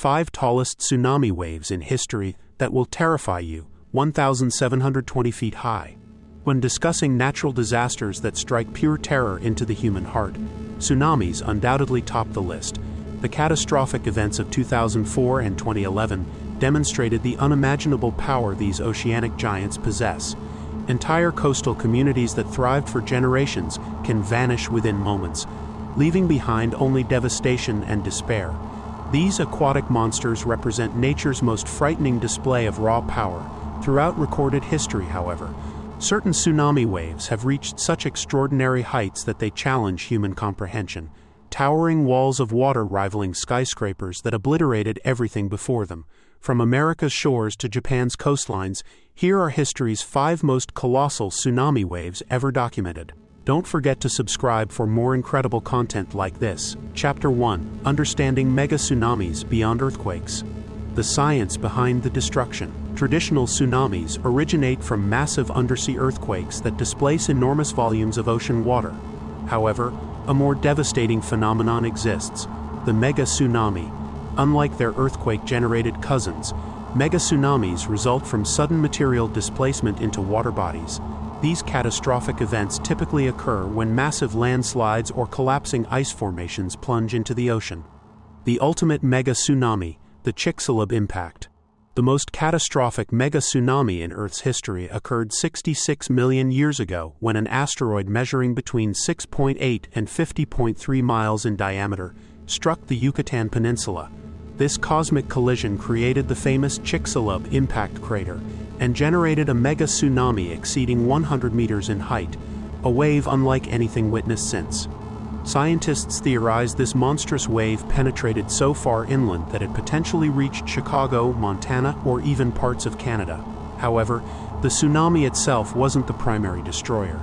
5 tallest tsunami waves in history that will terrify you, 1,720 feet high. When discussing natural disasters that strike pure terror into the human heart, tsunamis undoubtedly top the list. The catastrophic events of 2004 and 2011 demonstrated the unimaginable power these oceanic giants possess. Entire coastal communities that thrived for generations can vanish within moments, leaving behind only devastation and despair. These aquatic monsters represent nature's most frightening display of raw power. Throughout recorded history, however, certain tsunami waves have reached such extraordinary heights that they challenge human comprehension, towering walls of water rivaling skyscrapers that obliterated everything before them. From America's shores to Japan's coastlines, here are history's 5 most colossal tsunami waves ever documented. Don't forget to subscribe for more incredible content like this. Chapter 1: Understanding Mega Tsunamis Beyond Earthquakes. The science behind the destruction. Traditional tsunamis originate from massive undersea earthquakes that displace enormous volumes of ocean water. However, a more devastating phenomenon exists: the mega tsunami. Unlike their earthquake-generated cousins, mega tsunamis result from sudden material displacement into water bodies. These catastrophic events typically occur when massive landslides or collapsing ice formations plunge into the ocean. The ultimate mega tsunami, the Chicxulub impact. The most catastrophic mega tsunami in Earth's history occurred 66 million years ago when an asteroid measuring between 6.8 and 50.3 miles in diameter struck the Yucatan Peninsula. This cosmic collision created the famous Chicxulub impact crater and generated a mega tsunami exceeding 100 meters in height, a wave unlike anything witnessed since. Scientists theorize this monstrous wave penetrated so far inland that it potentially reached Chicago, Montana, or even parts of Canada. However, the tsunami itself wasn't the primary destroyer.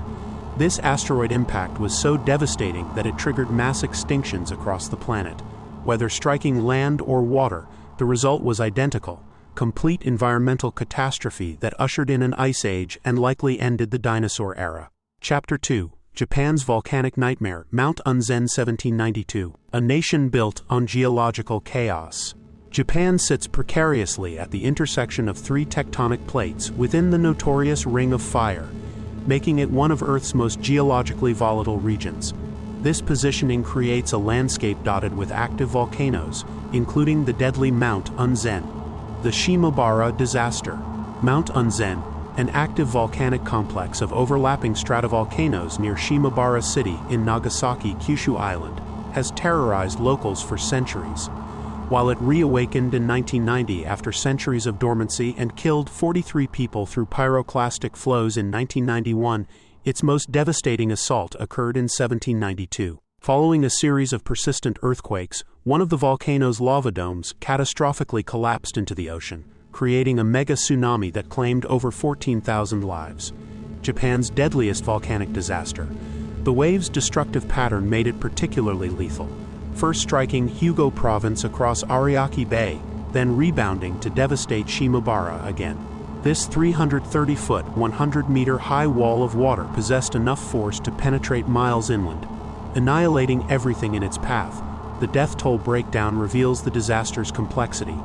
This asteroid impact was so devastating that it triggered mass extinctions across the planet. Whether striking land or water, the result was identical: complete environmental catastrophe that ushered in an ice age and likely ended the dinosaur era. Chapter 2: Japan's volcanic nightmare, Mount Unzen 1792. A nation built on geological chaos. Japan sits precariously at the intersection of 3 tectonic plates within the notorious Ring of Fire, making it one of Earth's most geologically volatile regions. This positioning creates a landscape dotted with active volcanoes, including the deadly Mount Unzen. The Shimabara disaster. Mount Unzen, an active volcanic complex of overlapping stratovolcanoes near Shimabara City in Nagasaki, Kyushu Island, has terrorized locals for centuries. While it reawakened in 1990 after centuries of dormancy and killed 43 people through pyroclastic flows in 1991, its most devastating assault occurred in 1792. Following a series of persistent earthquakes, one of the volcano's lava domes catastrophically collapsed into the ocean, creating a mega tsunami that claimed over 14,000 lives. Japan's deadliest volcanic disaster. The wave's destructive pattern made it particularly lethal, first striking Hyōgo province across Ariake Bay, then rebounding to devastate Shimabara again. This 330-foot, 100-meter-high wall of water possessed enough force to penetrate miles inland, annihilating everything in its path. The death toll breakdown reveals the disaster's complexity.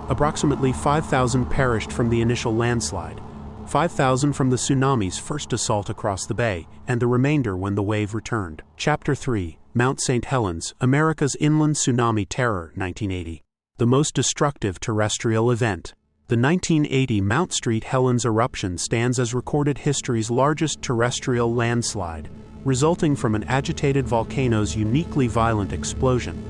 Approximately 5,000 perished from the initial landslide, 5,000 from the tsunami's first assault across the bay, and the remainder when the wave returned. Chapter 3: Mount St. Helens, America's Inland Tsunami Terror, 1980. The most destructive terrestrial event. The 1980 Mount St. Helens eruption stands as recorded history's largest terrestrial landslide, resulting from an agitated volcano's uniquely violent explosion.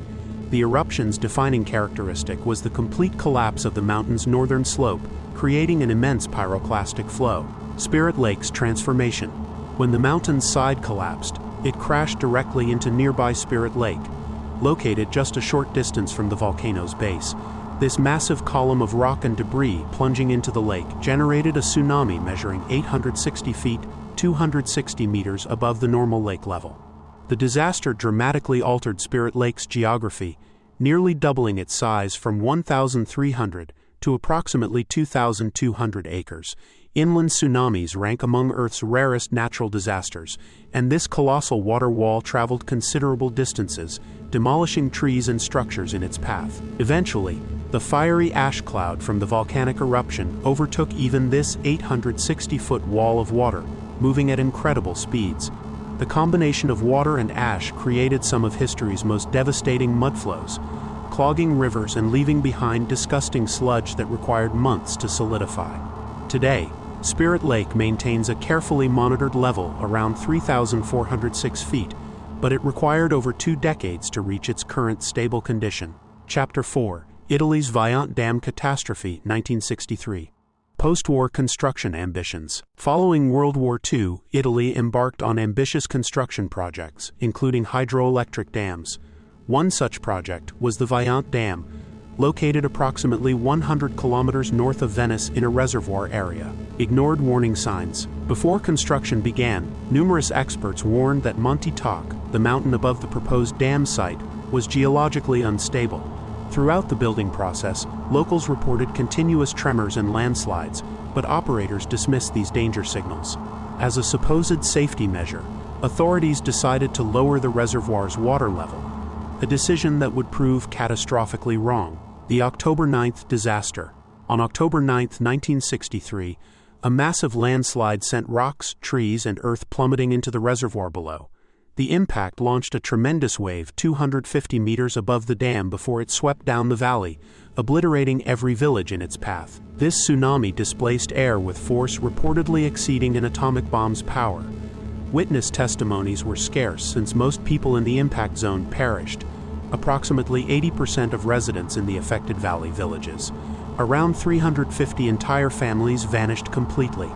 The eruption's defining characteristic was the complete collapse of the mountain's northern slope, creating an immense pyroclastic flow. Spirit Lake's transformation. When the mountain's side collapsed, it crashed directly into nearby Spirit Lake, located just a short distance from the volcano's base. This massive column of rock and debris plunging into the lake generated a tsunami measuring 860 feet, 260 meters above the normal lake level. The disaster dramatically altered Spirit Lake's geography, nearly doubling its size from 1,300 to approximately 2,200 acres. Inland tsunamis rank among Earth's rarest natural disasters, and this colossal water wall traveled considerable distances, demolishing trees and structures in its path. Eventually, the fiery ash cloud from the volcanic eruption overtook even this 860-foot wall of water, moving at incredible speeds. The combination of water and ash created some of history's most devastating mudflows, clogging rivers and leaving behind disgusting sludge that required months to solidify. Today, Spirit Lake maintains a carefully monitored level around 3,406 feet, but it required over 2 decades to reach its current stable condition. Chapter 4: Italy's Vajont Dam Catastrophe, 1963. Post-war construction ambitions. Following World War II, Italy embarked on ambitious construction projects, including hydroelectric dams. One such project was the Vajont Dam, located approximately 100 kilometers north of Venice in a reservoir area. Ignored warning signs. Before construction began, numerous experts warned that Monte Toc, the mountain above the proposed dam site, was geologically unstable. Throughout the building process, locals reported continuous tremors and landslides, but operators dismissed these danger signals. As a supposed safety measure, authorities decided to lower the reservoir's water level, a decision that would prove catastrophically wrong. The October 9th disaster. On October 9, 1963, a massive landslide sent rocks, trees, and earth plummeting into the reservoir below. The impact launched a tremendous wave 250 meters above the dam before it swept down the valley, obliterating every village in its path. This tsunami displaced air with force reportedly exceeding an atomic bomb's power. Witness testimonies were scarce since most people in the impact zone perished. Approximately 80% of residents in the affected valley villages. Around 350 entire families vanished completely.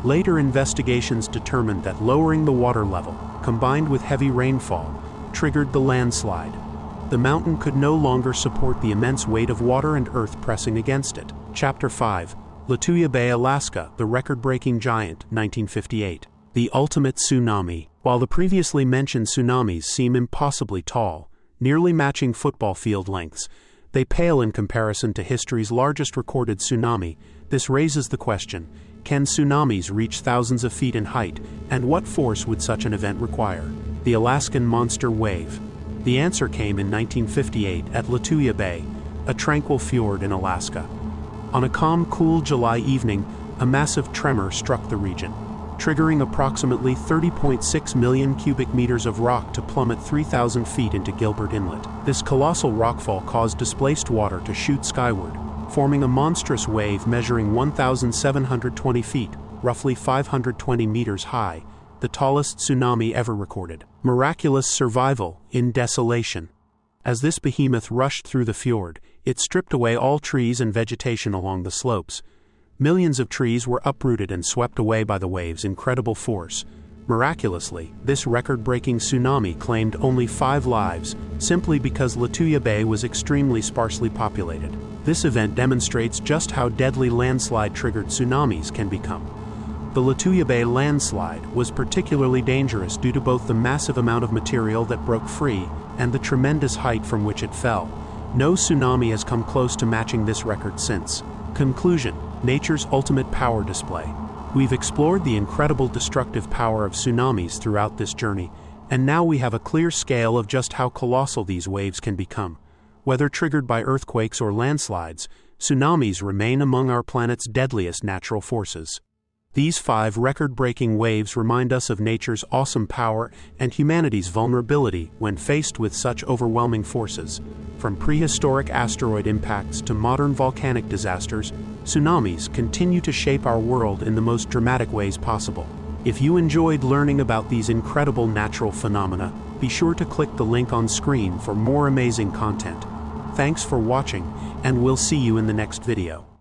Later investigations determined that lowering the water level, combined with heavy rainfall, triggered the landslide. The mountain could no longer support the immense weight of water and earth pressing against it. Chapter 5: Lituya Bay, Alaska, the record-breaking giant, 1958. The ultimate tsunami. While the previously mentioned tsunamis seem impossibly tall, nearly matching football field lengths, they pale in comparison to history's largest recorded tsunami. This raises the question: can tsunamis reach thousands of feet in height, and what force would such an event require? The Alaskan monster wave. The answer came in 1958 at Lituya Bay, a tranquil fjord in Alaska. On a calm, cool July evening, a massive tremor struck the region, triggering approximately 30.6 million cubic meters of rock to plummet 3,000 feet into Gilbert Inlet. This colossal rockfall caused displaced water to shoot skyward, forming a monstrous wave measuring 1,720 feet, roughly 520 meters high, the tallest tsunami ever recorded. Miraculous survival in desolation. As this behemoth rushed through the fjord, it stripped away all trees and vegetation along the slopes. Millions of trees were uprooted and swept away by the wave's incredible force. Miraculously, this record-breaking tsunami claimed only 5 lives, simply because Lituya Bay was extremely sparsely populated. This event demonstrates just how deadly landslide-triggered tsunamis can become. The Lituya Bay landslide was particularly dangerous due to both the massive amount of material that broke free and the tremendous height from which it fell. No tsunami has come close to matching this record since. Conclusion: nature's ultimate power display. We've explored the incredible destructive power of tsunamis throughout this journey, and now we have a clear scale of just how colossal these waves can become. Whether triggered by earthquakes or landslides, tsunamis remain among our planet's deadliest natural forces. These 5 record-breaking waves remind us of nature's awesome power and humanity's vulnerability when faced with such overwhelming forces. From prehistoric asteroid impacts to modern volcanic disasters, tsunamis continue to shape our world in the most dramatic ways possible. If you enjoyed learning about these incredible natural phenomena, be sure to click the link on screen for more amazing content. Thanks for watching, and we'll see you in the next video.